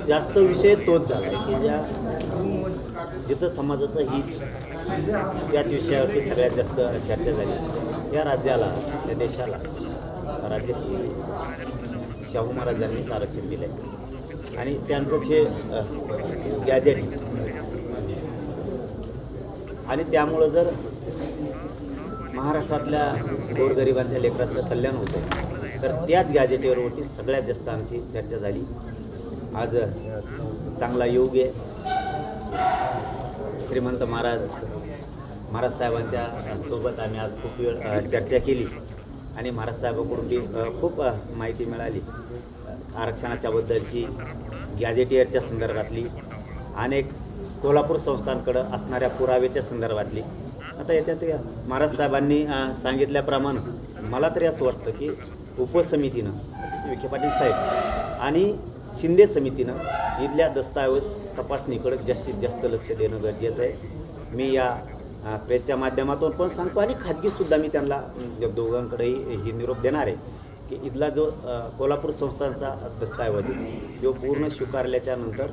जास्त विषय तोच झाला आहे की जिथं समाजाचं हित त्याच विषयावरती सगळ्यात जास्त चर्चा झाली। या राज्याला, या देशाला, राज्याची शाहू महाराजांनीच आरक्षण दिलं आहे आणि त्यांचंच हे गॅजेट आणि त्यामुळं जर महाराष्ट्रातल्या गोरगरिबांच्या लेकराचं कल्याण होतं तर त्याच गॅजेटेवरती सगळ्यात जास्त आमची चर्चा झाली। आज चांगला योग आहे, श्रीमंत महाराज साहेबांच्या सोबत आम्ही आज खूप वेळ चर्चा केली आणि महाराज साहेबांकडून बी खूप माहिती मिळाली आरक्षणाच्या बद्दलची, गॅजेटियरच्या संदर्भातली, अनेक कोल्हापूर संस्थांकडं असणाऱ्या पुराव्याच्या संदर्भातली। आता याच्यात महाराज साहेबांनी सांगितल्याप्रमाणे मला तरी असं वाटतं की उपसमितीनं विखे पाटील साहेब आणि शिंदे समितीनं इथल्या दस्तऐवज तपासणीकडे जास्तीत जास्त लक्ष देणं गरजेचं आहे। मी या प्रेसच्या माध्यमातून पण सांगतो आणि खाजगीसुद्धा मी त्यांना दोघांकडेही ही निरोप देणार आहे की इथला जो कोल्हापूर संस्थांचा दस्तऐवज जो पूर्ण स्वीकारल्याच्या नंतर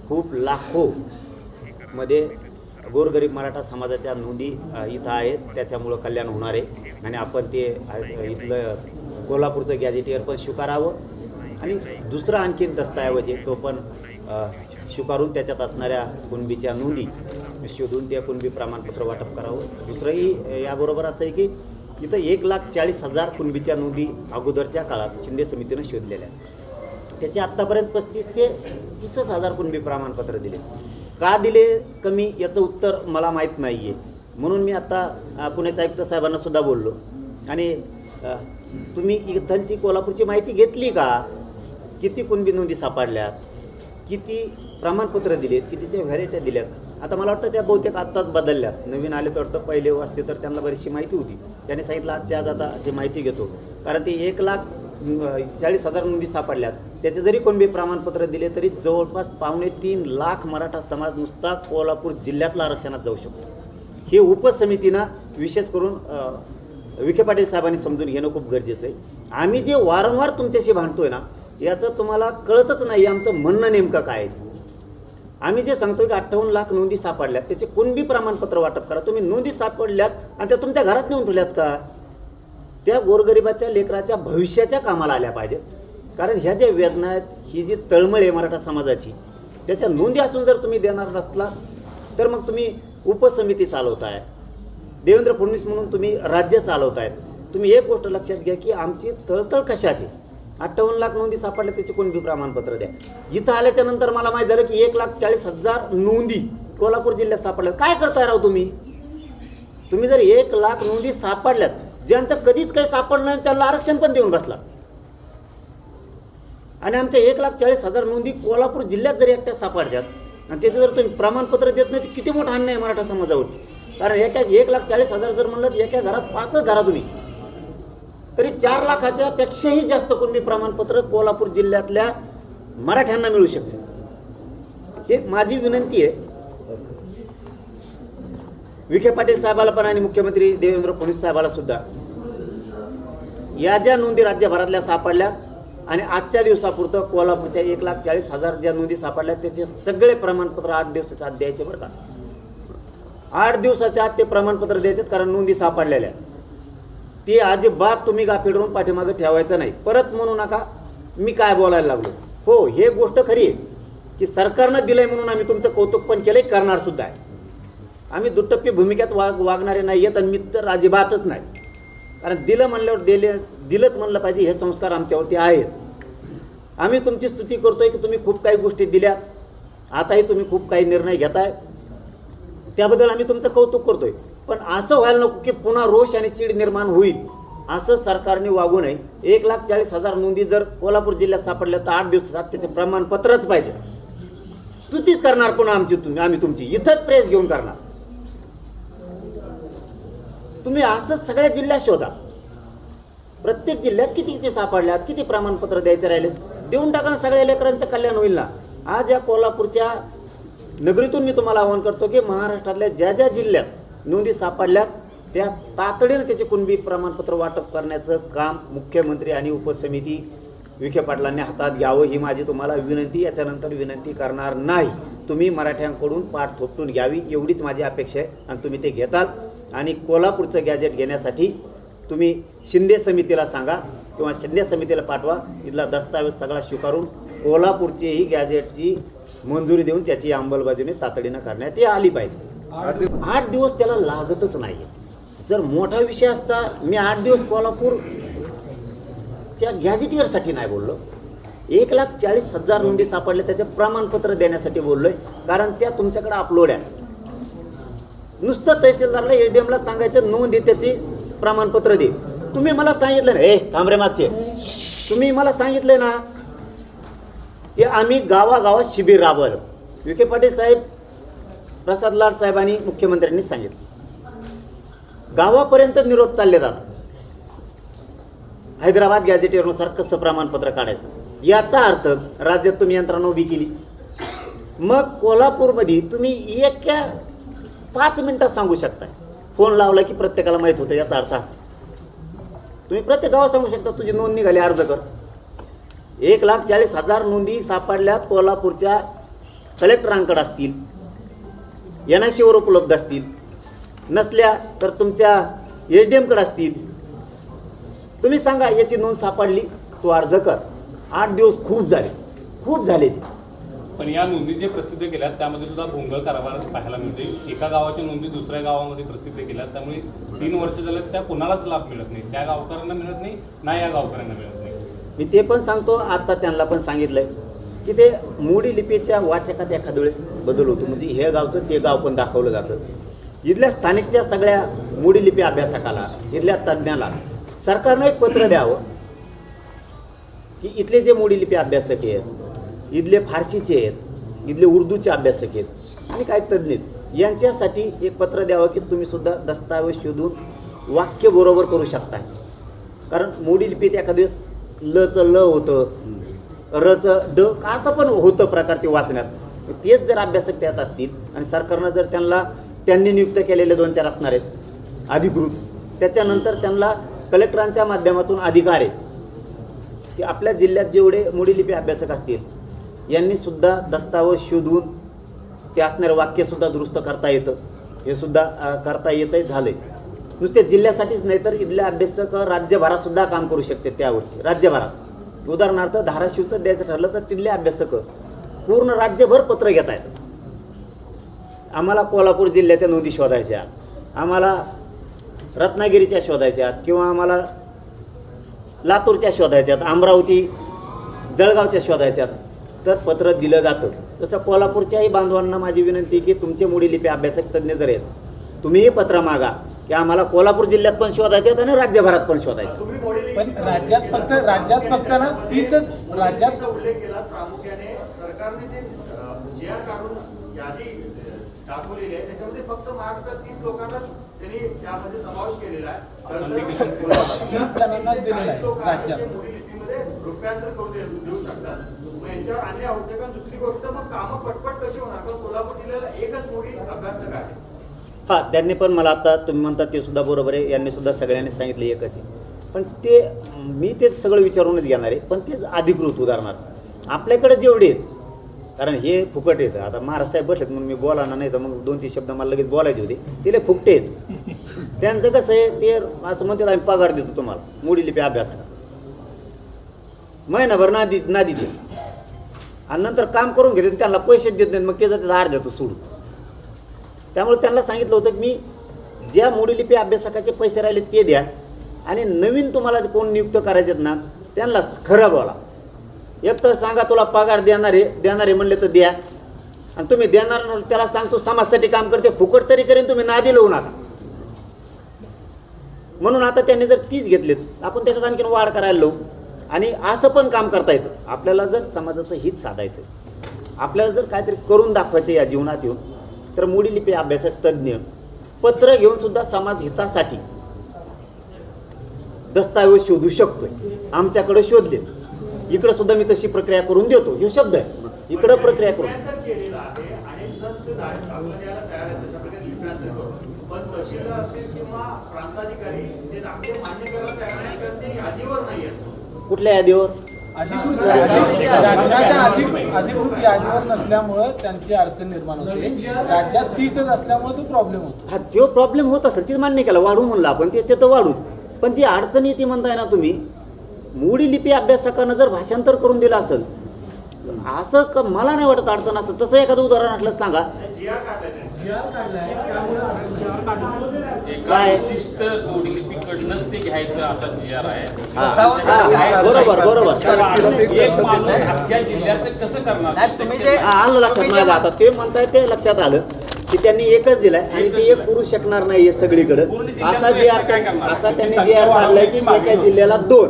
खूप लाखोमध्ये गोरगरीब मराठा समाजाच्या नोंदी इथं आहेत, त्याच्यामुळं कल्याण होणार आहे आणि आपण ते इथलं कोल्हापूरचं गॅजेटियर पण स्वीकारावं आणि दुसरा आणखीन दस्तऐवज आहे तो पण स्वीकारून त्याच्यात असणाऱ्या कुणबीच्या नोंदी शोधून त्या कुणबी प्रमाणपत्र वाटप करावं। दुसरंही याबरोबर असं आहे की इथं 1,40,000 कुणबीच्या नोंदी अगोदरच्या काळात शिंदे समितीनं शोधलेल्या आहेत। त्याचे आत्तापर्यंत 35 ते 30,000 कुणबी प्रमाणपत्र दिले। का दिले कमी याचं उत्तर मला माहीत नाही आहे, म्हणून मी आता पुण्याच्या आयुक्त साहेबांना सुद्धा बोललो आणि तुम्ही इथलची कोल्हापूरची माहिती घेतली का? किती कुणबी नोंदी सापडल्यात, किती प्रमाणपत्र दिलेत, कितीच्या व्हॅलिट्या दिल्यात? आता मला वाटतं त्या बहुतेक आत्ताच बदलल्यात, नवीन आले तर वाटतं पहिले असते तर त्यांना बरीचशी माहिती होती। त्याने सांगितलं आजच्या आज आता जी माहिती घेतो, कारण ते 1,40,000 नोंदी सापडल्यात, त्याचे जरी कुणबी प्रमाणपत्र दिले तरी जवळपास 2.25 लाख मराठा समाज नुसता कोल्हापूर जिल्ह्यातला आरक्षणात जाऊ शकतो। हे उपसमितीनं विशेष करून विखे पाटील साहेबांनी समजून घेणं खूप गरजेचं आहे। आम्ही जे वारंवार तुमच्याशी भांडतोय ना, याचं तुम्हाला कळतच नाही आमचं म्हणणं नेमकं काय आहे। आम्ही जे सांगतोय की 58 लाख नोंदी सापडल्यात, त्याचे कुणबी प्रमाणपत्र वाटप करा। तुम्ही नोंदी सापडल्यात आणि त्या तुमच्या घरात नेऊन ठेवल्यात का? त्या गोरगरिबाच्या लेकराच्या भविष्याच्या कामाला आल्या पाहिजेत, कारण ह्या ज्या वेदना आहेत, ही जी तळमळ आहे मराठा समाजाची, त्याच्या नोंदी असून जर तुम्ही देणार नसला तर मग तुम्ही उपसमिती चालवताय, देवेंद्र फडणवीस म्हणून तुम्ही राज्य चालवतायत। तुम्ही एक गोष्ट लक्षात घ्या की आमची तळतळ कशात आहे। 58 लाख नोंदी सापडल्या, त्याचे कुणबी प्रमाणपत्र द्या। इथं आल्याच्या नंतर मला माहीत झालं की 1,40,000 नोंदी कोल्हापूर जिल्ह्यात सापडल्यात। काय करताय राव तुम्ही? तुम्ही जर 1 लाख नोंदी सापडल्यात, ज्यांचं कधीच काही सापडलं नाही त्यांना आरक्षण पण देऊन बसला आणि आमच्या 1,40,000 नोंदी कोल्हापूर जिल्ह्यात जर एकट्या सापडतात आणि त्याचं जर तुम्ही प्रमाणपत्र देत नाही तर किती मोठा अन्याय आहे मराठा समाजावरती। कारण 1,40,000 जर म्हणलं तर एका घरात 5च धरा तुम्ही, तरी 4 लाखाच्या पेक्षाही जास्त कुणबी प्रमाणपत्र कोल्हापूर जिल्ह्यातल्या मराठ्यांना मिळू शकते। हे माझी विनंती आहे विखे पाटील साहेबाला पण आणि मुख्यमंत्री देवेंद्र फडणवीस साहेबाला सुद्धा। या ज्या नोंदी राज्यभरातल्या सापडल्या आणि आजच्या दिवसापुरतं कोल्हापूरच्या 1,40,000 ज्या नोंदी सापडल्या त्याचे सगळे प्रमाणपत्र 8 दिवसाच्या आत द्यायचे बरं का। 8 दिवसाच्या आत ते प्रमाणपत्र द्यायचे, कारण नोंदी सापडलेल्या ते अजिबात तुम्ही गाफील राहून पाठीमागे ठेवायचं नाही। परत म्हणू नका मी काय बोलायला लागलो। हो, हे गोष्ट खरी आहे की सरकारनं दिलंय म्हणून आम्ही तुमचं कौतुक पण केलंय, करणार सुद्धा आहे। आम्ही दुटप्पी भूमिकेत वागणारे नाही आहेत आणि मी तर अजिबातच नाही, कारण दिलं म्हणल्यावर दिलंच म्हणलं पाहिजे, हे संस्कार आमच्यावरती आहेत। आम्ही तुमची स्तुती करतोय की तुम्ही खूप काही गोष्टी दिल्यात, आताही तुम्ही खूप काही निर्णय घेताय, त्याबद्दल आम्ही तुमचं कौतुक करतोय। पण असं व्हायला नको की पुन्हा रोष आणि चीड निर्माण होईल, असं सरकारने वागू नये। 1,40,000 नोंदी जर कोल्हापूर जिल्ह्यात सापडल्या तर 8 दिवसात त्याचे प्रमाणपत्रच पाहिजे। स्तुतीच करणार पुन्हा आम्ही तुमची इथंच प्रेस घेऊन करणार। तुम्ही असं सगळ्या जिल्ह्यात शोधा, प्रत्येक जिल्ह्यात किती सापडल्यात, किती प्रमाणपत्र द्यायचे राहिले, देऊन टाका ना, सगळ्या लेकरांचं कल्याण होईल ना। आज या कोल्हापूरच्या नगरीतून मी तुम्हाला आवाहन करतो की महाराष्ट्रातल्या ज्या ज्या जिल्ह्यात नोंदी सापडल्यात त्या तातडीनं त्याचे कुणबी प्रमाणपत्र वाटप करण्याचं काम मुख्यमंत्री आणि उपसमिती विखे पाटलांनी हातात घ्यावं ही माझी तुम्हाला विनंती, याच्यानंतर विनंती करणार नाही. तुम्ही मराठ्यांकडून पाठ थोपटून घ्यावी एवढीच माझी अपेक्षा आहे आणि तुम्ही ते घेताल. आणि कोल्हापूरचं गॅजेट घेण्यासाठी तुम्ही शिंदे समितीला सांगा किंवा शिंदे समितीला पाठवा, इथला दस्तावेज सगळा स्वीकारून कोल्हापूरचीही गॅजेटची मंजुरी देऊन त्याची अंमलबजावणी तातडीनं करण्यात आली पाहिजे. 8 दिवस त्याला लागतच नाही. जर मोठा विषय असता मी 8 दिवस कोल्हापूरच्या गॅजेटियरसाठी नाही बोललो, 1,40,000 नोंदी सापडल्या त्याचे प्रमाणपत्र देण्यासाठी बोललोय, कारण त्या तुमच्याकडे अपलोड आहे. नुसतं तहसीलदारला ADMला सांगायचं नोंद दे, त्याची प्रमाणपत्र दे. तुम्ही मला सांगितलं ना, थांब रे मागचे, तुम्ही मला सांगितलं ना की आम्ही गावागावात शिबिर राबवलं. विखे पाटील साहेब, प्रसाद लाड साहेबांनी, मुख्यमंत्र्यांनी सांगितलं गावापर्यंत निरोप चालले जातात. हैदराबाद गॅजेटियरनुसार कसं प्रमाणपत्र काढायचं, याचा अर्थ राज्यात तुम्ही यंत्रणा उभी केली. मग कोल्हापूरमध्ये तुम्ही 5 मिनिटात सांगू शकता. फोन लावला की प्रत्येकाला माहीत होतं, याचा अर्थ असा. तुम्ही प्रत्येक गावात सांगू शकता तुझी नोंद निघाली, अर्ज कर. 1,40,000 नोंदी सापडल्यात कोल्हापूरच्या कलेक्टरांकडे असतील, NICवर उपलब्ध असतील, नसल्या तर तुमच्या ADMकडे असतील. तुम्ही सांगा याची नोंद सापडली, तू अर्ज कर. 8 दिवस खूप झाले ते. पण या नोंदी जे प्रसिद्ध केल्यात त्यामध्ये सुद्धा भोंगळ कारभार पाहायला मिळते. एका गावाच्या नोंदी दुसऱ्या गावामध्ये प्रसिद्ध केल्यात, त्यामुळे 3 वर्ष झाले त्या कुणालाच लाभ मिळत नाही. त्या गावकऱ्यांना मिळत नाही ना या गावकऱ्यांना मिळत नाही. मी ते पण सांगतो, आता त्यांना पण सांगितलंय की ते मोडी लिपीच्या वाचकात एखाद्या वेळेस बदल होतो, म्हणजे हे गावचं ते गाव पण दाखवलं जातं. इथल्या स्थानिकच्या सगळ्या मोडी लिपी अभ्यासकाला, इथल्या तज्ज्ञाला सरकारनं एक पत्र द्यावं की इथले जे मोडी लिपी अभ्यासक आहेत, इथले फारसीचे आहेत, इथले उर्दूचे अभ्यासक आहेत आणि काही तज्ज्ञ आहेत, यांच्यासाठी एक पत्र द्यावं की तुम्ही सुद्धा दस्तावेज शोधून वाक्य बरोबर करू शकताय. कारण मोडी लिपीत एखाद्या वेळेस लचं ल होतं, रचं ड असं पण होतं प्रकार ते वाचण्यात. तेच जर अभ्यासक त्यात असतील आणि सरकारनं जर त्यांनी नियुक्त केलेले 2-4 असणार आहेत अधिकृत, त्याच्यानंतर त्यांना कलेक्टरांच्या माध्यमातून अधिकार आहे की आपल्या जिल्ह्यात जेवढे मोडी लिपी अभ्यासक असतील यांनी सुद्धा दस्तावेज शोधून ते असणारे वाक्यसुद्धा दुरुस्त करता येतं. हे सुद्धा करता येतंय, झालंय. नुसते जिल्ह्यासाठीच नाही तर इथले अभ्यासक राज्यभरातसुद्धा काम करू शकते त्यावरती. राज्यभरात उदाहरणार्थ धाराशिवचं द्यायचं ठरलं तर तिथले अभ्यासक पूर्ण राज्यभर पत्र घेत आहेत. आम्हाला कोल्हापूर जिल्ह्याच्या नोंदी शोधायच्या, आम्हाला रत्नागिरीच्या शोधायच्यात, किंवा आम्हाला लातूरच्या शोधायच्यात, अमरावती जळगावच्या शोधायच्यात, तर पत्र दिलं जातं. तसं कोल्हापूरच्याही बांधवांना माझी विनंती की तुमचे मोडी लिपी अभ्यासक तज्ज्ञ जर आहेत, तुम्हीही पत्र मागा की आम्हाला कोल्हापूर जिल्ह्यात पण शोधायच्यात आणि राज्यभरात पण शोधायच्यात. पण राज्यात फक्त ना 30च राज्यात उल्लेख केला. प्रामुख्याने सरकारने जे GR काढून यादी दाखवलेली आहे त्याच्यामध्ये फक्त महाराष्ट्रात 30 लोकांना त्यांनी त्यामध्ये समावेश केलेला आहे. 30 जणांनाच दिलेला आहे राज्यात. मोडी लिपीमध्ये रूपांतर करून देऊ शकतात. मग यांच्यावर अन्याय होते का? दुसरी गोष्ट, मग कामं पटपट कशी होणार? कारण कोल्हापूर जिल्ह्याला एकच मोडी अभ्यासक आहे. हां, त्यांनी पण मला आता तुम्ही म्हणता ते सुद्धा बरोबर आहे, यांनी सुद्धा सगळ्यांनी सांगितलं एकच आहे. पण ते मी तेच सगळं विचारूनच घेणार आहे, पण तेच अधिकृत. उदाहरणार्थ आपल्याकडे जेवढे आहेत, कारण हे फुकट येतं. आता महाराज साहेब बसलेत म्हणून मी बोलाना, नाही तर मग 2-3 शब्द मला लगेच बोलायचे होते. ते फुकटे आहेत. त्यांचं कसं आहे, ते असं म्हणतात आम्ही पगार देतो तुम्हाला मोडी लिपी अभ्यासाला, महिनाभर ना देते आणि नंतर काम करून घेते, त्यांना पैसे देत नाहीत, मग त्याचा त्याचा अर्ध्यात सोडून. त्यामुळे त्यांना सांगितलं होतं की मी ज्या मोडी लिपी अभ्यासकाचे पैसे राहिले ते द्या, आणि नवीन तुम्हाला कोण नियुक्त करायचे आहेत ना त्यांना खरं बोला. एक तर सांगा तुला पगार देणारे म्हणले तर द्या, आणि तुम्ही देणार त्याला सांगतो समाजासाठी काम करते, फुकट तरी करेन, तुम्ही नादी लावू नका. म्हणून आता त्यांनी जर 30 घेतलेत, आपण त्याच्यात आणखीन वाढ करायला लावू. आणि असं पण काम करता येतं. आपल्याला जर समाजाचं हित साधायचं, आपल्याला जर काहीतरी करून दाखवायचं या जीवनात येऊन, तर मोडी लिपी अभ्यासक तज्ज्ञ पत्र घेऊन सुद्धा समाज हितासाठी दस्तावेज शोधू शकतोय. आमच्याकडे शोधले, इकडे सुद्धा मी तशी प्रक्रिया करून देतो. हे शब्द आहे, इकडं प्रक्रिया करून. केलेला आहे आणि जर ते आपण याला तयार आहे तशा प्रकारे लिप्यांतर करू, पण तहसीलदार असतील किंवा प्रांताधिकारी ते दाखले मान्य करायला तयार नाही, कारण ते यादीवर नाही आहेत. कुठल्या यादीवर? शासनाच्या अधिकृत यादीवर नसल्यामुळं त्यांची अडचण निर्माण होते. राज्यात 30च असल्यामुळे तो प्रॉब्लेम होतो. हा तो प्रॉब्लेम होत असेल ते मान्य केला, वाढू म्हणलं आपण, ते तर वाढूच. पण जी अडचण येते म्हणताय ना तुम्ही, मोडी लिपी अभ्यासकांना जर भाषांतर करून दिलं असेल असं मला नाही वाटत अडचण असेल. तसं एखादं उदाहरण असलं सांगा. GR काढलाय काय? विशिष्ट मोडीलिपीकडनंच ते घ्यायचं असा GR आहे. बरोबर. एक माणूस अख्ख्या जिल्ह्याचं कसं करणार? तुम्ही जे आलं लक्षात माझ्या आता ते म्हणताय ते लक्षात आलं की त्यांनी एकच दिलाय आणि ते एक पुरू शकणार नाहीये सगळीकडे. असा त्यांनी जी आर काढलाय की एका जिल्ह्याला 2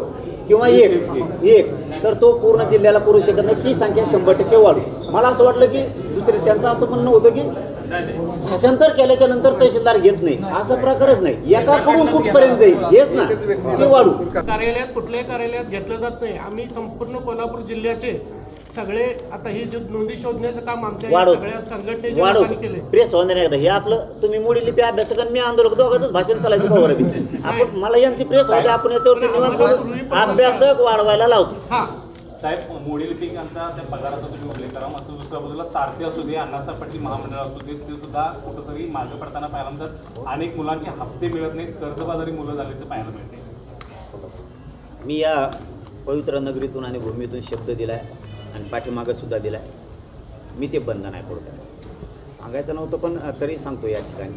किंवा 1 तर तो पूर्ण जिल्ह्याला पुरू शकत नाही. ती संख्या 100% वाढू. मला असं वाटलं की दुसरे त्यांचं असं म्हणणं होतं की भाषांतर केल्याच्या नंतर तहसीलदार घेत नाही, असं प्रकारच नाही. एकाकडून कुठपर्यंत जाईल हेच ना, ते वाढू. कार्यालयात कुठल्याही कार्यालयात घेतलं जात नाही. आम्ही संपूर्ण कोल्हापूर जिल्ह्याचे सगळे आता ही जे नोंदी शोधण्याचं काम आमच्या सगळ्या संघटनेच्या लोकांनी केले. प्रेस होऊन नाही एकदा हे आपलं तुम्ही मोडी लिपी अभ्यासक आणि मी आंदोलक दोघांच भाषण चालायचं बरोबर आहे. आपण मला यांची प्रेस होते, आपण याच्यावरती निवांत बोलू. अभ्यासक वाढवायला लावतो. हा साहेब, मोडीलिपिकांचा त्या पगाराचा तुम्ही उल्लेख करा. मात्र दुसऱ्या बाजूला सारथी असू दे, अण्णासाहेब पाटील महामंडळ असू दे, ते सुद्धा कुठंतरी मागे पडताना पाहायला मिळतात. अनेक मुलांचे हप्ते मिळत नाहीत, कर्जबाजारी मुलं झाल्याचं पाहायला मिळते. मी या पवित्र नगरीतून आणि भूमीतून शब्द दिलाय आणि पाठीमागं सुद्धा दिलाय. मी ते बंद नाही पडतो. सांगायचं नव्हतं पण तरी सांगतो या ठिकाणी.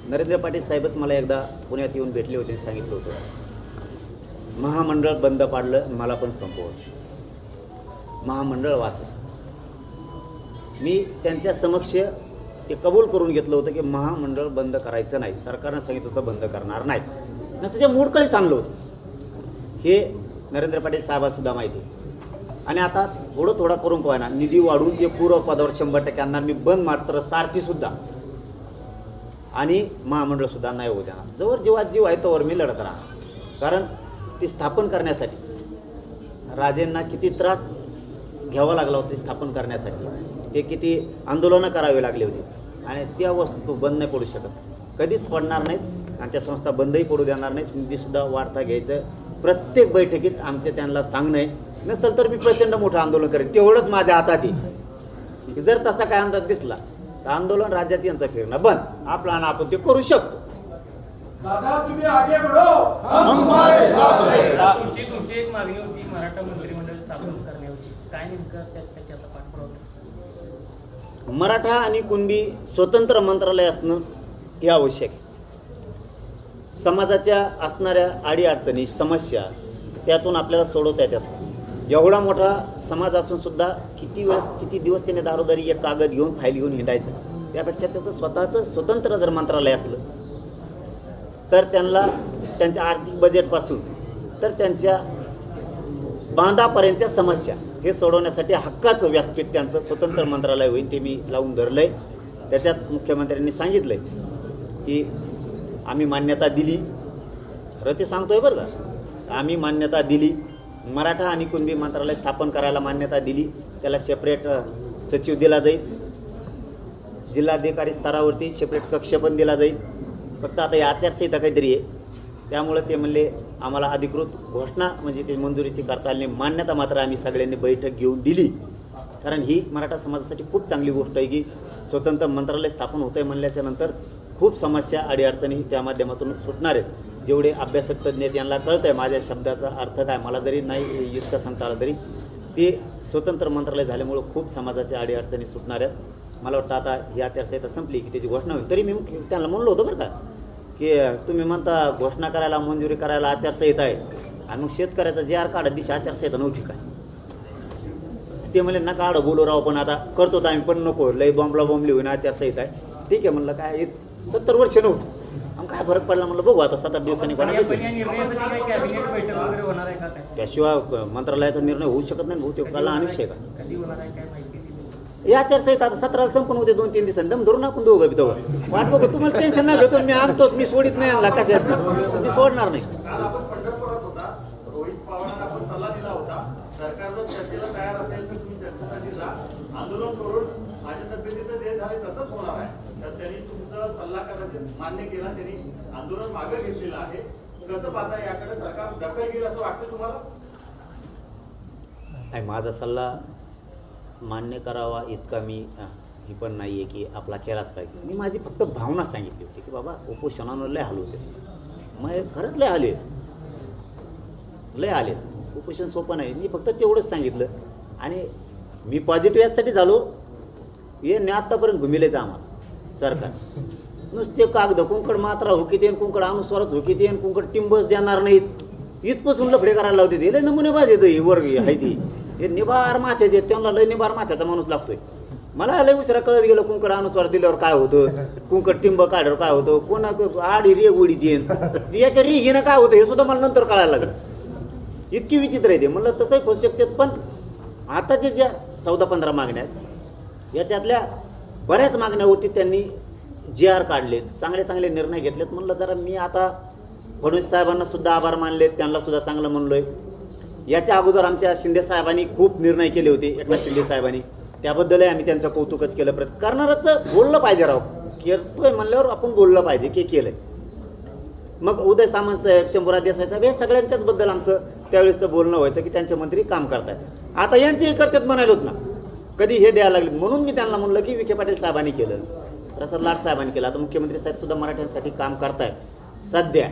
नरेंद्र पाटील साहेबच मला एकदा पुण्यात येऊन भेटले होते आणि सांगितलं होतं महामंडळ बंद पाडलं, मला पण संपवलं, महामंडळ वाचव. मी त्यांच्या समक्ष ते कबूल करून घेतलं होतं की महामंडळ बंद करायचं नाही. सरकारनं सांगितलं होतं बंद करणार नाही, नंतर ते मोडकळीच आणलं होतं. हे नरेंद्र पाटील साहेबांसुद्धा माहिती आहे. आणि आता थोडं करून पोहायना निधी वाढून ते पूर्व पदावर 100% आणणार. मी बंद मात्र सारथीसुद्धा आणि महामंडळसुद्धा नाही होऊ देणार. जवळ जीवात जीव आहे तोवर मी लढत राहणार. कारण ती स्थापन करण्यासाठी राजेंना किती त्रास घ्यावा लागला होता स्थापन करण्यासाठी, ते किती आंदोलनं करावी लागली होती आणि त्या वस्तू बंद नाही पडू शकत, कधीच पडणार नाहीत आणि त्या संस्था बंदही पडू देणार नाहीत. निधीसुद्धा वाढता घ्यायचं. प्रत्येक बैठकीत आमचे त्यांना सांगणं आहे. नसेल तर मी प्रचंड मोठं आंदोलन करेन. तेवढंच माझ्या हातात आहे. जर तसा काय अंदाज दिसला तर आंदोलन राज्यात यांचं फिरणं बंद. आपला आणि आपण ते करू शकतो. तुम्ही आगे बढो, हम तुम्हारे साथ हैं. तुमची एक मागणी होती मराठा मंत्रिमंडळ स्थापन करण्याची, काय नेमकं त्याच्यात पाठपुरावा? मराठा आणि कुणबी स्वतंत्र मंत्रालय असणं हे आवश्यक आहे. समाजाच्या असणाऱ्या अडीअडचणी समस्या त्यातून आपल्याला सोडवता येतात. एवढा मोठा समाज असूनसुद्धा किती दिवस त्याने दारोदारी एक कागद घेऊन फाईल घेऊन हिंडायचं. त्यापेक्षा त्याचं स्वतःचं स्वतंत्र जर मंत्रालय असलं तर त्यांना त्यांच्या आर्थिक बजेटपासून तर त्यांच्या बांधापर्यंतच्या समस्या हे सोडवण्यासाठी हक्काचं व्यासपीठ त्यांचं स्वतंत्र मंत्रालय होईल. ते मी लावून धरलं आहे. त्याच्यात मुख्यमंत्र्यांनी सांगितलं आहे की आम्ही मान्यता दिली. खरं ते सांगतो आहे बरं का, आम्ही मान्यता दिली. मराठा आणि कुणबी मंत्रालय स्थापन करायला मान्यता दिली. त्याला सेपरेट सचिव दिला जाईल. जिल्हाधिकारी स्तरावरती सेपरेट कक्ष पण दिला जाईल. फक्त आता या आचारसंहिता काहीतरी आहे त्यामुळं ते म्हणले आम्हाला अधिकृत घोषणा म्हणजे ते मंजुरीची करता आली नाही. मान्यता मात्र आम्ही सगळ्यांनी बैठक घेऊन दिली. कारण ही मराठा समाजासाठी खूप चांगली गोष्ट आहे की स्वतंत्र मंत्रालय स्थापन होतं आहे म्हणल्याच्या नंतर खूप समस्या अडीअडचणी त्या माध्यमातून सुटणार आहेत. जेवढे अभ्यासक तज्ज्ञ आहेत यांना कळतं आहे माझ्या शब्दाचा अर्थ काय. मला जरी नाही इतकं सांगता आलं तरी ते स्वतंत्र मंत्रालय झाल्यामुळं खूप समाजाच्या अडीअडचणी सुटणार आहेत. मला वाटतं आता ही आचारसंहिता संपली की त्याची घोषणा होईल. तरी मी त्यांना म्हणलं होतं बरं का की तुम्ही म्हणता घोषणा करायला मंजुरी करायला आचारसंहिता आहे आणि मग शेतकऱ्याचा जे आर काढत दिशा आचारसंहिता नव्हती काय. ते म्हणले नका काढ बोलू राव पण आता करतो तर आम्ही पण नको लई बॉम्बला बॉम्बली होईन आचारसंहिता आहे. ठीक आहे म्हणलं काय 70 वर्ष नव्हतं मग काय फरक पडला म्हणलं बघू आता 7-8 दिवसांनी कोणा त्याशिवाय मंत्रालयाचा निर्णय होऊ शकत नाही. बहुतेक काला अनिश्चय का या आचारसंहिता आता 17 संपून होते 2-3 दिवसांनी दम धरून आपण दोघं बी दोघं वाट बघू. तुम्हाला टेन्शन नाही घेतो मी आणतोच. मी सोडित नाही आणला कशात मी सोडणार नाही. काल आपण पंढरपुरात होता, रोहित पवारांना आपण सल्ला दिला होता सरकार जर चर्चेला तयार असेल तर तुम्ही चर्चेसाठी जा, आंदोलन करून माझ्या तब्येतीचं जे झाले तसंच होणार आहे. तर त्यांनी तुमचा सल्ला कदाचित मान्य केला, त्यांनी आंदोलन मागे घेतलेलं आहे. कसं पाहता याकडे सरकार दखल घेईल असं वाटतं तुम्हाला? आणि माझा सल्ला मान्य करावा इतका मी ही पण नाही आहे की आपला केलाच पाहिजे. मी माझी फक्त भावना सांगितली होती की बाबा उपोषणानं लय हाल होते. मग खरंच लय आले उपोषण सोपं नाही. मी फक्त तेवढंच सांगितलं आणि मी पॉझिटिव्ह यासाठी झालो यांनी आत्तापर्यंत घुमिलेचं आम्हाला सरकार नुसते कागद कुंकड मात्रा होकी देन कुंकड अनुस्वारच होकी देन कुंकड टिंबस देणार नाहीत इथपासून लफडे करायला लावते ते लय नमुने पाहिजे ही वर्ग आहे ती हे निबार माथ्याचे त्यांना लय निबार माथ्याचा माणूस लागतोय. मला लय उशिरा कळत गेलं कुंकड अनुस्वार दिल्यावर काय होतं कुंकड टिंब काढल्यावर काय होतं कोणा आडी रेग उडी देन याच्या रिगीनं काय होतं हे सुद्धा मला नंतर कळायला लागलं. इतकी विचित्र आहे ते. म्हणलं तसंही होऊ शकतात पण आताच्या ज्या 14-15 मागण्या आहेत याच्यातल्या बऱ्याच मागण्यावरती त्यांनी GR काढलेत चांगले निर्णय घेतलेत. म्हणलं जरा मी आता फडणवीस साहेबांना सुद्धा आभार मानलेत त्यांना सुद्धा चांगलं म्हणलोय. याच्या अगोदर आमच्या शिंदे साहेबांनी खूप निर्णय केले होते एकनाथ शिंदे साहेबांनी त्याबद्दलही आम्ही त्यांचं कौतुकच केलं. करणारच बोललं पाहिजे राव करतोय म्हणल्यावर आपण बोललं पाहिजे की केलंय. मग उदय सामंत साहेब शंभूराज देसाई साहेब हे सगळ्यांच्याच बद्दल आमचं त्यावेळेसचं बोलणं व्हायचं की त्यांचे मंत्री काम करतायत. आता यांचेही करतात म्हणालोत ना कधी हे द्यायला लागले म्हणून मी त्यांना म्हणलं की विखे पाटील साहेबांनी केलं प्रसाद लाड साहेबांनी केलं आता मुख्यमंत्री साहेब सुद्धा मराठ्यांसाठी काम करतायत. सध्या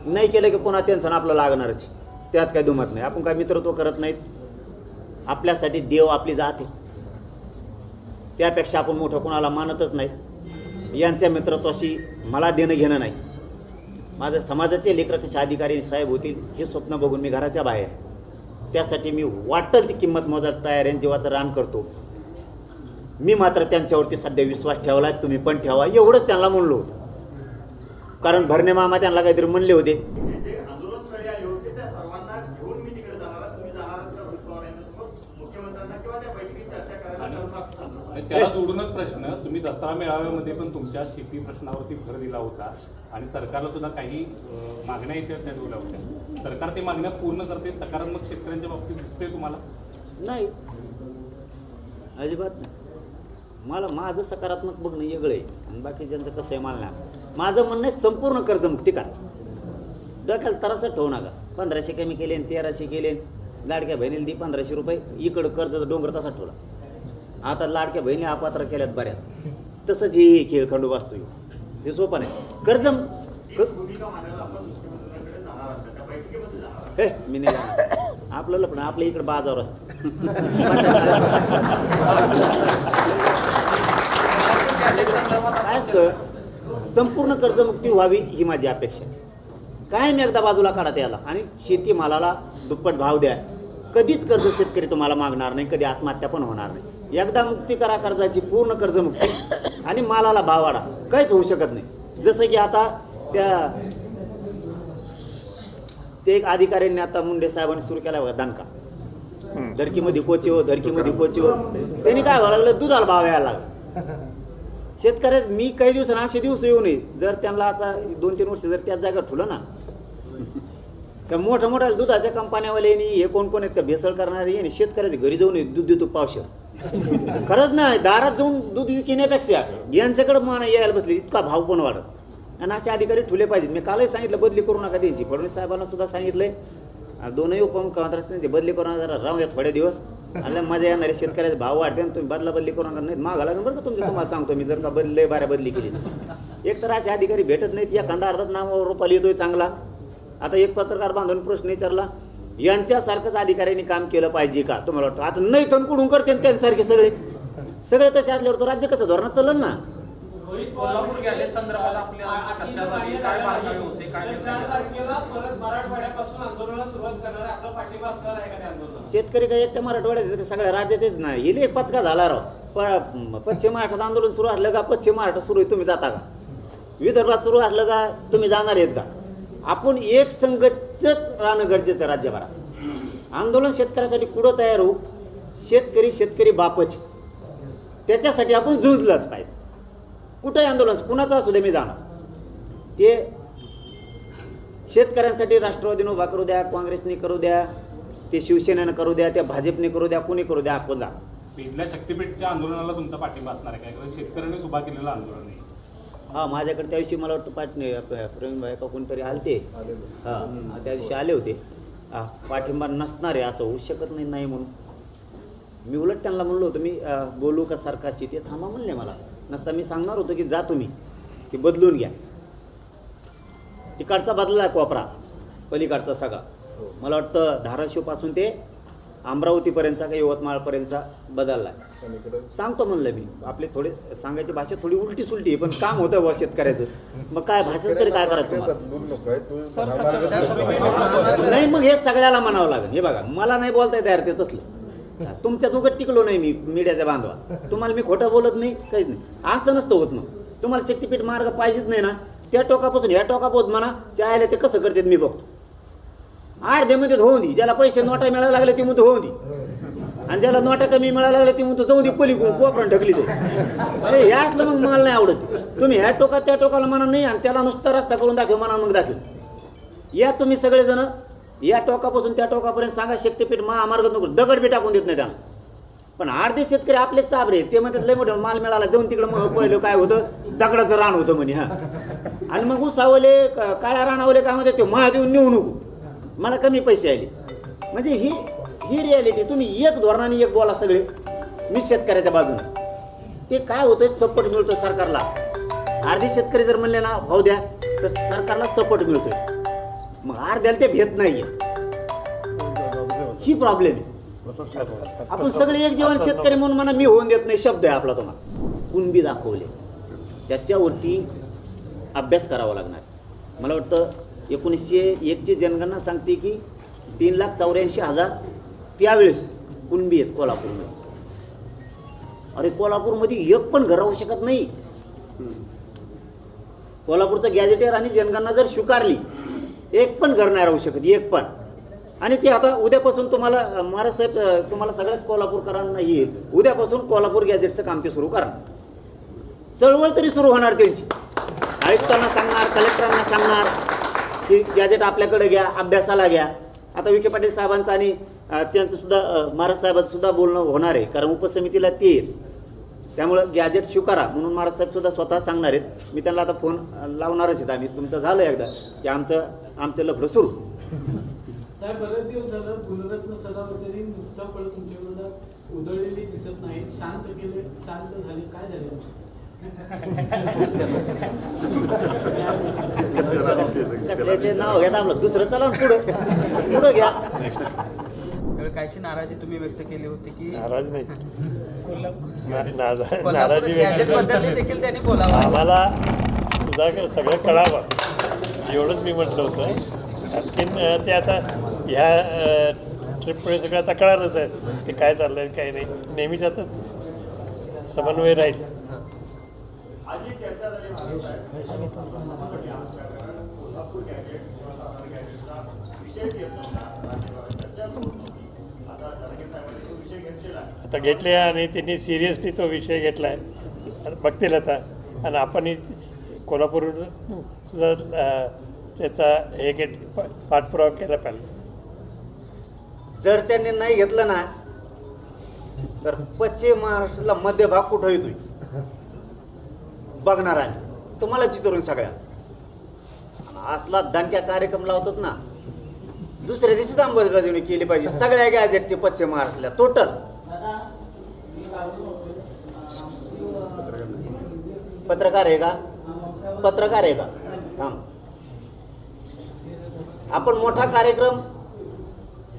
नाही केलं की पुन्हा त्यांचं आपलं लागणारच त्यात काही दुमत नाही. आपण काय मित्रत्व करत नाहीत आपल्यासाठी देव आपली जाते त्यापेक्षा आपण मोठं कोणाला मानतच नाहीत. यांच्या मित्रत्वाशी मला देणं घेणं नाही. माझं समाजाचे लेकरं कसे अधिकारी साहेब होतील हे स्वप्न बघून मी घराच्या बाहेर त्यासाठी मी वाटेल ती किंमत मोजायला तयार आहे जीवाचं रान करतो. मी मात्र त्यांच्यावरती सध्या विश्वास ठेवला तुम्ही पण ठेवा एवढंच त्यांना म्हणलो होतं. कारण भरणे मामा त्यांना काहीतरी म्हणले होते जे आंदोलनस्थळी आले होते त्या सर्वांना घेऊन मी तिकडे जाणार आहे. तुम्ही जाणार आहात का रोहित पवार यांच्यासोबत मुख्यमंत्र्यांना किंवा त्या बैठकीत चर्चा करायला आणि त्याला जोडूनच प्रश्न तुम्ही दसरा मेळाव्यामध्ये पण तुमच्या शेती प्रश्नावरती भर दिला होता आणि सरकारला सुद्धा काही मागण्या इथे त्या दिल्या होत्या. सरकार ते मागण्या पूर्ण करते सकारात्मक शेतकऱ्यांच्या बाबतीत दिसते तुम्हाला? नाही अजिबात नाही. मला माझं सकारात्मक बघणं वेगळं आहे आणि बाकीच्यांचं कसं आहे मला नाही. माझं म्हणणं आहे संपूर्ण कर्जमुक्ती करा. डोक्याला त्रासच ठेवू नका. 1500 कमी केले 1300 केले लाडक्या बहिणीला दी 1500 रुपये इकडं कर्जाचा डोंगर तसा ठेवला. आता लाडक्या बहिणी अपात्र केल्यात बऱ्याच तसंच हे खेळ खंडू वाचतो हे सोपं नाही. भूमिका मांडायला आपण मुख्यमंत्र्यांकडे जाणार आहात त्या बैठकीमध्ये जाणार हे मी नाही जाणार. आपल्याला पण आपल्या इकडे बाजावर असतं काय असतं संपूर्ण कर्जमुक्ती व्हावी ही माझी अपेक्षा. कायम एकदा बाजूला काढा त्याला आणि शेतीमालाला दुप्पट भाव द्या. कधीच कर्ज शेतकरी तुम्हाला मागणार नाही कधी आत्महत्या पण होणार नाही. एकदा मुक्ती करा कर्जाची पूर्ण कर्जमुक्ती आणि मालाला भाव वाढा काहीच होऊ शकत नाही. जसं की आता ते एक अधिकाऱ्यांनी आता मुंडे साहेबांनी सुरू केला बघा दणका धडकीमध्ये कोचिव त्यांनी काय व्हायला लागलं दुधाला भाव यायला लागला. शेतकऱ्यात मी काही दिवसांना असे दिवस येऊ नये जर त्यांना आता 2-3 वर्ष जर त्याच जागा ठेवलं ना त्या मोठ्या मोठ्या दुधाच्या कंपन्यावाल्यांनी हे कोण आहेत का भेसळ करणारे आणि शेतकऱ्याच्या घरी जाऊन दूध देतो पावशेर खरंच नाही दारात जाऊन दूध विकण्यापेक्षा यांच्याकडे मान यायला बसले इतका भाव पण वाढत आणि असे अधिकारी ठुले पाहिजेत. मी कालही सांगितलं बदली करू नका द्यायची. फडणवीस साहेबांना सुद्धा सांगितलंय दोनही उपमुख्यमंत्र्यांचे बदली करू नका जरा राहू द्या थोड्या दिवस आणि मजा येणारे शेतकऱ्याचे भाव वाढते आणि तुम्ही बदली करू नका नाही मागा लागेल बरं का तुम्हाला सांगतो मी जर का बदली केली एक तर असे अधिकारी भेटत नाहीत. एखादा अर्धाच नावावर रुपाला येतोय चांगला. आता एक पत्रकार बांधून प्रश्न विचारला यांच्यासारखंच अधिकाऱ्यांनी काम केलं पाहिजे का तुम्हाला वाटतं? आता नाही तर कुठून करते त्यांच्यासारखे सगळे तसे असल्यावर तो राज्य कसं धोरणात चालेल ना. कोल्हापूर गॅलेट संदर्भात आपल्या चर्चा झाली काय बारकावे होते काय 4 तारखेला परत मराठवाड्यापासून आंदोलनाला सुरुवात करणार आहे. आपला पाठिंबा असणार आहे का त्या आंदोलनात? शेतकरी काय एकट्या मराठवाड्यात सगळ्या राज्यात येत नाही. हिले एक पचका झाला राव. पश्चिम महाराष्ट्रात आंदोलन सुरू असलं का पश्चिम महाराष्ट्रात सुरू आहे तुम्ही जाता का? विदर्भात सुरू असलं का तुम्ही जाणार आहेत का? आपण एक संघच राहणं गरजेचं राज्यभरात. आंदोलन शेतकऱ्यासाठी कुठं तयार होऊ शेतकरी बापच त्याच्यासाठी आपण झुंजलंच पाहिजे. कुठंही आंदोलन कुणाचं असू दे मी जाणार. ते शेतकऱ्यांसाठी राष्ट्रवादीनं उभा करू द्या काँग्रेसने करू द्या ते शिवसेनेनं करू द्या त्या भाजपने करू द्या कोणी करू द्या आपण जा. इथल्या शक्तीपीठच्या आंदोलनाला तुमचा पाठिंबा असणार आहे काय? कारण शेतकऱ्यांनीच उभा केलेलं आंदोलन आहे. हां माझ्याकडे त्या दिवशी मला वाटतं प्रवीण भाई का कोणतरी आलते हां त्या दिवशी आले होते. पाठिंबा नसणार आहे असं होऊ शकत नाही म्हणून मी उलट त्यांना म्हणलो होतो मी बोलू का सरकारशी, ते थांबा म्हणले मला. नसता मी सांगणार होतो की जा तुम्ही ते बदलून घ्या. तिकडचा बदलला कोपरा, पलीकडचा सगळा. मला वाटतं धाराशिवपासून ते अमरावतीपर्यंतचा का यवतमाळपर्यंतचा बदलला. सांगतो म्हणलं मी. आपले थोडे सांगायची भाषा थोडी उलटी सुलटी आहे, पण काम होतं बा शेतकऱ्याचं. मग काय भाषाच तरी काय करायचं तुम्हाला? नाही मग हे सगळ्याला म्हणावं लागेल. हे बघा मला नाही बोलता येत यार ते तसलं. तुमच्या दोघं टिकलो नाही मी मीडियाच्या बांधवा. तुम्हाला मी खोटं बोलत नाही, काहीच नाही. असं नसतं होत. मग तुम्हाला शक्तीपीठ मार्ग पाहिजेच नाही ना, त्या टोकापासून ह्या टोकापासून म्हणा चायला ते कसं करतात मी बघतो. अर्ध्यामध्ये होऊन दे. ज्याला पैसे नोटा मिळायला लागले ती म्हणतो होऊन दे, आणि ज्याला नोटा कमी मिळायला लागले ती म्हणतो जाऊ दे पलीकडून कोपरण ढकली तो. अरे हे असलं मग मला नाही आवडत. तुम्ही ह्या टोकात त्या टोकाला म्हणा नाही, आणि त्याला नुसता रस्ता करून दाखव म्हणा, मग दाखव. या तुम्ही सगळेजण या टोकापासून त्या टोकापर्यंत सांगा शक्तीपीठ महामार्ग नको, दगड बी टाकून देत नाही त्यांना. पण अर्धे शेतकरी आपले चाबरे, ते म्हणतात लय मोठं माल मिळाला जाऊन तिकडं मग पहिलं काय होतं दगडाचं रान होतं म्हणे. हा, आणि मग उसावले काळ्या रानावले काय म्हणतात ते महादेव नेऊ नको, मला कमी पैसे आले. म्हणजे ही रियालिटी. तुम्ही एक धोरणाने एक बोला सगळे, मी शेतकऱ्याच्या बाजूने. ते काय होतंय सपोर्ट मिळतोय सरकारला. अर्धे शेतकरी जर म्हणले ना भाऊ द्या तर सरकारला सपोर्ट मिळतोय, मग अर्ध्याला ते भेट नाहीये. ही प्रॉब्लेम आहे. आपण सगळे एक जीवन शेतकरी म्हणून म्हणा मी होऊन देत नाही शब्द आहे आपला. तुम्हाला कुणबी दाखवले त्याच्यावरती अभ्यास करावा लागणार. मला वाटतं 1901ची जनगणना सांगते की 3,84,000 त्यावेळेस कुणबी आहेत कोल्हापूरमध्ये. अरे कोल्हापूरमध्ये एक पण घर राहू शकत नाही. कोल्हापूरचं गॅजेटेर आणि जनगणना जर स्वीकारली एक पण घर नाही राहू शकत, एक पण. आणि ते आता उद्यापासून तुम्हाला महाराज साहेब तुम्हाला सगळ्याच कोल्हापूरकरांना येईल, उद्यापासून कोल्हापूर गॅजेटचं काम ते सुरू करणार. चळवळ तरी सुरू होणार त्यांची. आयुक्तांना सांगणार, कलेक्टरांना सांगणार की गॅजेट आपल्याकडे घ्या, अभ्यासाला घ्या. आता विखे पाटील साहेबांचं आणि त्यांचं सुद्धा महाराज साहेबांचं सुद्धा बोलणं होणार आहे, कारण उपसमितीला ते येईल. त्यामुळं गॅजेट स्वीकारा म्हणून महाराज साहेब सुद्धा स्वतः सांगणार आहेत. मी त्यांना आता फोन लावणारच आहेत. आम्ही तुमचं झालं एकदा की आमचं लफडं सुरू. साहेब बरेच दिवस झालं गुणरत्न सदावर्तनी नुकता फळ तुमच्याकडं उधळलेली दिसत नाही. शांत केले, शांत झाले, काय झाले? कसल्याचे नाव घ्या आपलं दुसरं, चला पुढं घ्या. कायशी नाराजी तुम्ही व्यक्त केली होती की नाराज नाही, कोल्हापूर नाराजी गॅजेट बद्दल देखील त्यांनी बोलावं. आम्हाला सुद्धा सगळं कळावं एवढंच मी म्हटलं होतं. आणखीन ते आता ह्या ट्रिपमुळे सगळं आता कळालंच आहे ते काय चाललंय काय नाही. नेहमीच आता समन्वय राहील. आजही चर्चा झाली कोल्हापूर गॅजेट किंवा सातारा गॅजेटचा विषयच येत नव्हता. चर्चा सुरू होती. आता जरांगे साहेबांनी तो विषय घेतलेला आहे. आता घेतले आणि त्यांनी सिरियसली तो विषय घेतला आहे, बघतील आता. आणि आपण कोल्हापूर सुद्धा त्याचा एक पाठपुरावा केला पाहिजे. जर त्यांनी नाही घेतलं ना तर पश्चिम महाराष्ट्राला मध्य भाग कुठं येतोय बघणार आहे तुम्हाला चिचरून सगळ्या. असला दणक्या कार्यक्रम लावतात ना, दुसऱ्या दिवशीच अंमलबजावणी केली पाहिजे सगळ्या गॅजेटचे पश्चिम महाराष्ट्राला टोटल. पत्रकार आहे का? पत्रकार आहे का? थांब. आपण मोठा कार्यक्रम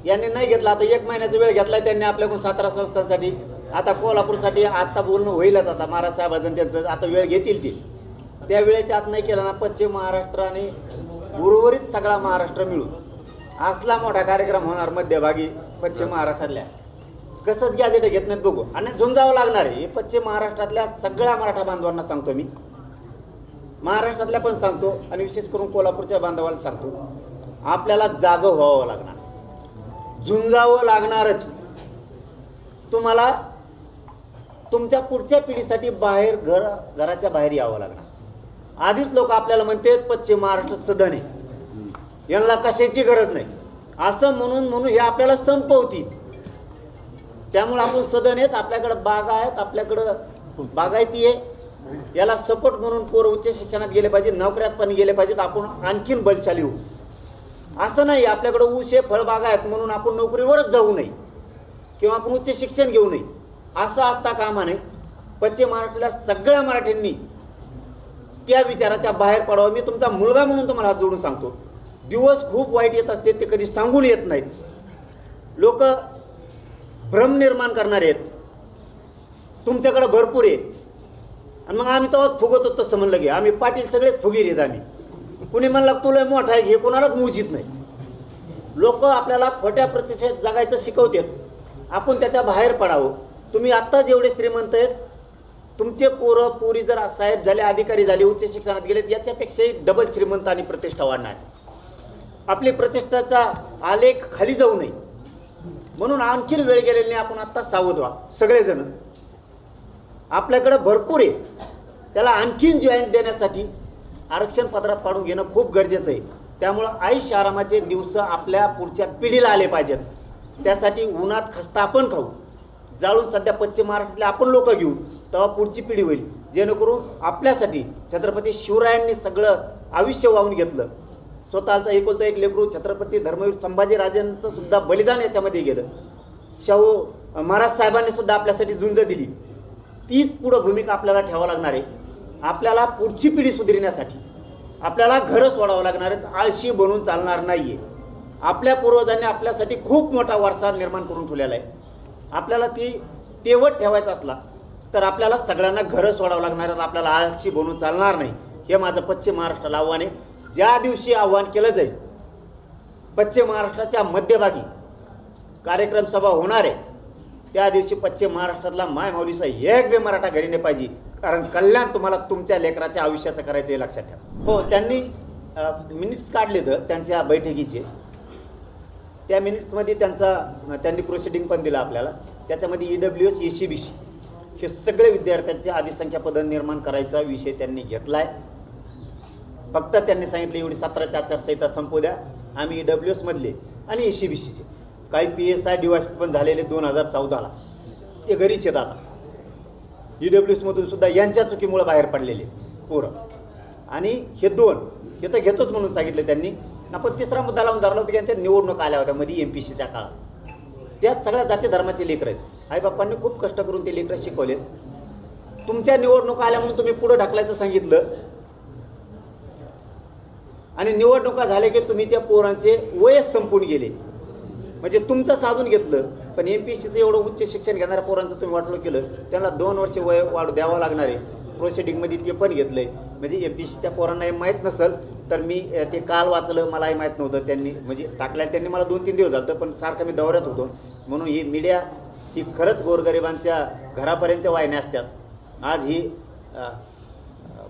यांनी नाही घेतला. आता 1 महिन्याचा वेळ घेतलाय त्यांनी आपल्याकडून 17 संस्थांसाठी. आता कोल्हापूरसाठी आत्ता बोलणं होईलच. आता महाराज साहेबांचं त्यांचं आता वेळ घेतील ते. त्या वेळेच्या आत नाही केला ना पश्चिम महाराष्ट्र आणि उर्वरित सगळा महाराष्ट्र मिळून असला मोठा कार्यक्रम होणार मध्यभागी पश्चिम महाराष्ट्रातल्या. कसंच गॅजेट घेत नाहीत बघू. आणि झुंजावं लागणार आहे. हे पश्चिम महाराष्ट्रातल्या सगळ्या मराठा बांधवांना सांगतो मी, महाराष्ट्रातल्या पण सांगतो आणि विशेष करून कोल्हापूरच्या बांधवाला सांगतो, आपल्याला जागं व्हावं लागणार, झुंजावं लागणारच. तुम्हाला तुमच्या पुढच्या पिढीसाठी बाहेर घराच्या बाहेर यावं लागणार. आधीच लोक आपल्याला म्हणतात पश्चिम महाराष्ट्र सदन आहे, यांना कशाची गरज नाही असं म्हणून हे आपल्याला संपवतील. त्यामुळे आपण सदन आहेत, आपल्याकडं बागा आहेत, आपल्याकडं बागायती आहे. याला सपोर्ट म्हणून पोरं उच्च शिक्षणात गेले पाहिजे, नोकऱ्यात पण गेले पाहिजेत, आपण आणखीन बलशाली होऊ. असं नाही आपल्याकडं ऊस आहे, फळबागा आहेत म्हणून आपण नोकरीवरच जाऊ नये. किंवा आपण उच्च शिक्षण घेऊ नये असं असता कामा नये. पश्चिम महाराष्ट्रातल्या सगळ्या मराठ्यांनी त्या विचाराच्या बाहेर पडावं. मी तुमचा मुलगा म्हणून तुम्हाला हात जोडून सांगतो, दिवस खूप वाईट येत असते, ते कधी सांगून येत नाहीत. लोक भ्रम निर्माण करणारे आहेत. तुमच्याकडे भरपूर आहे आणि मग आम्ही तेव्हाच फुगत होतो तसं म्हणलं की आम्ही पाटील सगळेच फुगीर आहेत. आम्ही कुणी म्हणलं तुला मोठा आहे, हे कोणालाच मुजीत नाही. लोक आपल्याला खोट्या प्रतिष्ठेत जगायचं शिकवतात, आपण त्याच्या बाहेर पडावं. तुम्ही आत्ता जेवढे श्रीमंत आहेत, तुमचे पोरं पोरी जर साहेब झाले, अधिकारी झाले, उच्च शिक्षणात गेलेत, याच्यापेक्षाही डबल श्रीमंत आणि प्रतिष्ठा वाढणार. आपली प्रतिष्ठाचा आलेख खाली जाऊ नये म्हणून आणखीन वेळ गेलेली नाही. आपण आत्ता सावध व्हा सगळेजण. आपल्याकडं भरपूर आहे, त्याला आणखीन जॉईंट देण्यासाठी आरक्षण पदरात पाडून घेणं खूप गरजेचं आहे. त्यामुळं ऐश आरामाचे दिवस आपल्या पुढच्या पिढीला आले पाहिजेत. त्यासाठी उन्हात खस्ता आपण खाऊ, जाळून सध्या पश्चिम महाराष्ट्रातले आपण लोक घेऊ, तेव्हा पुढची पिढी होईल. जेणेकरून आपल्यासाठी छत्रपती शिवरायांनी सगळं आयुष्य वाहून घेतलं. स्वतःचा एकुलता एक लेकरू छत्रपती धर्मवीर संभाजीराजांचं सुद्धा बलिदान याच्यामध्ये गेलं. शाहू महाराज साहेबांनी सुद्धा आपल्यासाठी झुंज दिली. तीच पुढं भूमिका आपल्याला ठेवावं लागणार आहे. आपल्याला पुढची पिढी सुधारण्यासाठी आपल्याला घरं सोडावं लागणार आहेत. आळशी बनून चालणार नाही आहे. आपल्या पूर्वजांनी आपल्यासाठी खूप मोठा वारसा निर्माण करून ठेवलेला आहे. आपल्याला ती तेवत ठेवायचा असला तर आपल्याला सगळ्यांना घरं सोडावं लागणार आहेत. आपल्याला आळशी बनून चालणार नाही. हे माझं पश्चिम महाराष्ट्राला आव्हान आहे. ज्या दिवशी आव्हान केलं जाईल, पश्चिम महाराष्ट्राच्या मध्यभागी कार्यक्रम सभा होणार आहे, त्या दिवशी पश्चिम महाराष्ट्रातला माय माऊलीचा एक बे मराठा घरी नाही पाहिजे. कारण कल्याण तुम्हाला तुमच्या लेकराच्या आयुष्याचं करायचं हे लक्षात ठेवा. हो, त्यांनी मिनिट्स काढले तर त्यांच्या बैठकीचे. त्या मिनिट्समध्ये त्यांनी प्रोसिडिंग पण दिलं आपल्याला. त्याच्यामध्ये EWS ACBC हे सगळे विद्यार्थ्यांचे अधिसंख्या पदं निर्माण करायचा विषय त्यांनी घेतला आहे. फक्त त्यांनी सांगितलं एवढी 17ची आचारसंहिता संपू द्या. आम्ही EWS मधले आणि ACBCचे काही PSI डिवाइस पण झालेले 2014ला ते घरीच येत. आता EWS मधून सुद्धा यांच्या चुकीमुळे बाहेर पडलेले पोरं. आणि हे तर घेतोच म्हणून सांगितलं त्यांनी. आपण तिसरा मुद्दा लावून धरला होता की यांच्या निवडणुका आल्या होत्या मध्ये MPCच्या काळात. त्यात सगळ्या जाती धर्माचे लेकरं आहेत. आईबापांनी खूप कष्ट करून ते लेकरं शिकवलेत. तुमच्या निवडणुका आल्या म्हणून तुम्ही पुढं ढकलायचं सांगितलं आणि निवडणुका झाल्या की तुम्ही त्या पोरांचे वयच संपून गेले. म्हणजे तुमचं साधून घेतलं. पण MPCचं एवढं उच्च शिक्षण घेणाऱ्या पोरांचं तुम्ही वाटलं केलं, त्यांना 2 वर्ष वय वाढ द्यावं लागणार आहे. प्रोसिडिंगमध्ये ते पण घेतलं आहे. म्हणजे MPCच्या पोरांना हे माहीत नसेल तर मी ते काल वाचलं, मलाही माहीत नव्हतं. त्यांनी म्हणजे टाकल्याला त्यांनी मला 2-3 दिवस झालं, पण सारखं मी दौऱ्यात होतो. म्हणून ही मीडिया ही खरंच गोरगरिबांच्या घरापर्यंतच्या वाहिन्या असतात. आज ही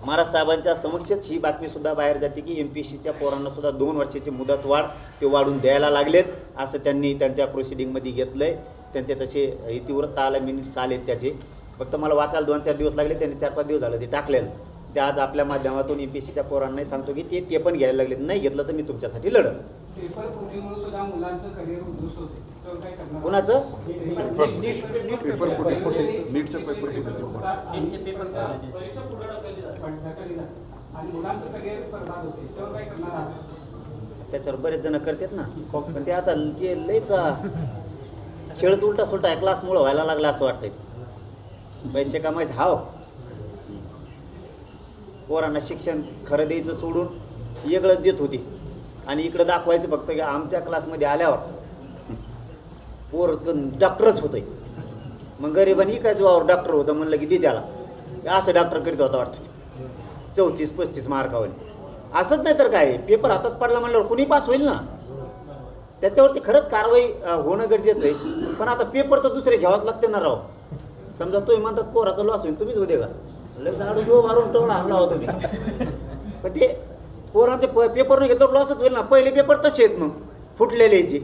महाराज साहेबांच्या समक्षच ही बातमीसुद्धा बाहेर जाते की MPCच्या पोरांनासुद्धा 2 वर्षाची मुदत वाढ ते वाढून द्यायला लागलेत, असं त्यांनी त्यांच्या प्रोसिडिंगमध्ये घेतलं आहे. त्यांचे तसे इतिवृत्त आलं, मिनिट्स आलेत त्याचे. फक्त मला वाचायला 2-4 दिवस लागले. त्यांनी 4-5 दिवस झालं ते टाकलेलं. ते आज आपल्या माध्यमातून MPCच्या पोरांनाही सांगतो की ते पण घ्यायला लागलेत. नाही घेतलं तर मी तुमच्यासाठी लढन. पेपर फुटीमुळे सुद्धा मुलांचं करिअर उद्ध्वस्त होते. तर काय करणार? कोणाचं? आणि मुलांचं करिअर बरबाद होते. तर काय करणार आहात? त्याच्यावर बरेच जण करतात ना. पण ते आता ते लईच खेळत उलटा सुलटा क्लासमुळं व्हायला लागला असं वाटतंय. पैसे कमायचे हाव. पोरांना शिक्षण खरं द्यायचं सोडून वेगळंच देत होती आणि इकडं दाखवायचं फक्त की आमच्या क्लासमध्ये आल्यावर पोर डॉक्टरच होतंय. मग गरिबांनी काय जोवर डॉक्टर होतं म्हणलं की दे त्याला, असं डॉक्टर करीत होता वाटतं. 34-35 मार्कावर असंच नाही तर काय. पेपर हातात पडला म्हणल्यावर कुणी पास होईल ना. त्याच्यावरती खरंच कारवाई होणं गरजेचं आहे. पण आता पेपर तर दुसरे घ्यावाच लागते ना राव. समजा तुम्ही म्हणतात पोराचा लॉस होईल, तुम्हीच होते का? झाडू घेऊ मारून टोळा हल्ला होता मी. पण ते पोरांचे पेपर न घेतल्यावर लॉसच होईल ना. पहिले पेपर तसे आहेत, मग फुटलेले जे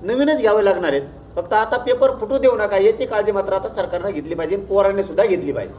नवीनच घ्यावे लागणार आहेत. फक्त आता पेपर फुटू देऊ नका याची काळजी मात्र आता सरकारनं घेतली पाहिजे, पोरांनी सुद्धा घेतली पाहिजे.